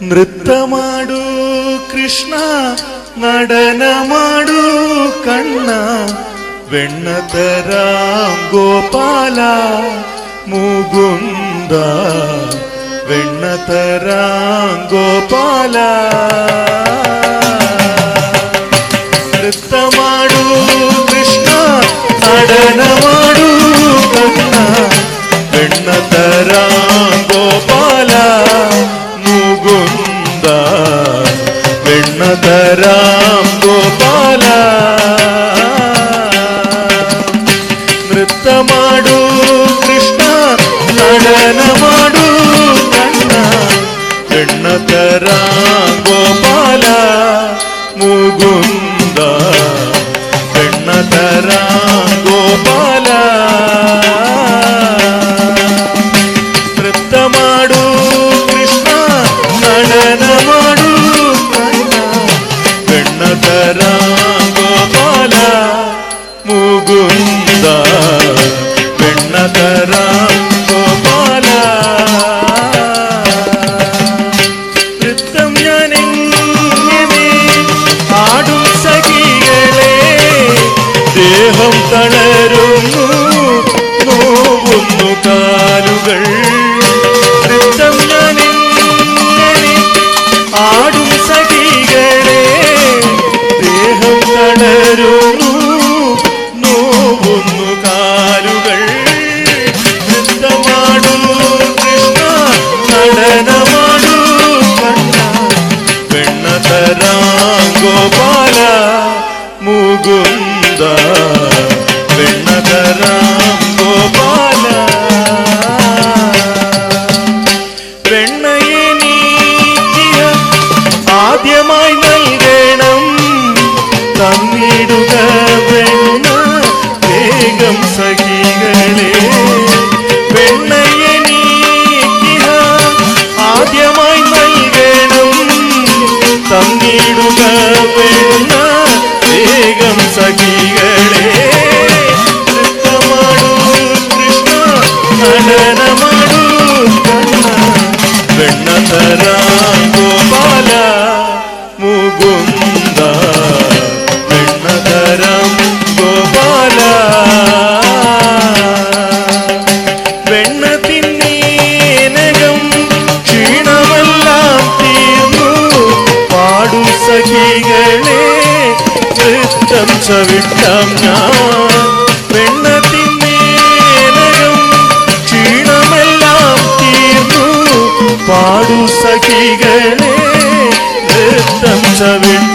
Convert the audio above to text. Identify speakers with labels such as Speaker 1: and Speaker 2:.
Speaker 1: ನೃತ್ಯ ಮಾಡು ಕೃಷ್ಣ നടന മാടു കണ്ണ വെണ്ണതര ഗോപാല മുകുന്ദ വെണ്ണതര ഗോപാല നൃത്യ മാടു കൃഷ്ണ നടന മാടു കണ്ണ വെണ്ണതര ഗോപാല മുകുന്ദ വെണ്ണതര ഗോപാല ನೃತ್ಯ ಮಾಡು ಕೃಷ್ಣ നടನ ಮಾಡು ಕಣ್ಣ ಬೆಣ್ಣತರ ಗೋಪಾಲ ಮುಗುಂದ ಬೆಣ್ಣತರ ಗೋಪಾಲ ನೃತ್ಯ ಮಾಡು ಕೃಷ್ಣ നടನ ಮಾಡು ಕಣ್ಣ ಬೆಣ್ಣತರ ಗೋಪಾಲ ಮುಗುಂದ ಬೆಣ್ಣತರ ಗೋಪಾಲ നൃത്തം ഞാനെങ്ങനെ ആടും സഖികളെ ദേഹം തളരുന്നു നോവുന്നു കാലുകൾ നൃത്തം ഞാനെങ്ങനെ ആടും സഖികളെ ദേഹം തളരുന്നു നോവുന്നു കാലുകൾ നൃത്യ മാടു കൃഷ്ണ നടന മാടു കണ്ണ വെണ്ണതര ഗോപാല മുകുന്ദ വെണ്ണതര ഗോപാല വെണ്ണയെ നീക്കിയ ആദ്യമായി നൽകണം തന്നിടുക വെണ്ണ വേഗം സഖികളെ വെണ്ണയെ നീക്കിയ ആദ്യമായി നൽകണം തന്നിടുക വെണ്ണ വേഗം സഖികളെ നൃത്യ മാടു കൃഷ്ണ നടന മാടു കണ്ണ വെണ്ണതര ഗോപാല മുകുന്ദ വെണ്ണതരം ഗോപാല വെണ്ണ തിന്നേനകം ക്ഷീണമെല്ലാം തീർന്നു പാടു സഖികളെ നൃത്തം ചവിട്ടാം ഞാൻ വെണ്ണ തിന്നേനകം ക്ഷീണമെല്ലാം തീർന്നു പാടു സഖികളെ നൃത്തം ചവിട്ടാം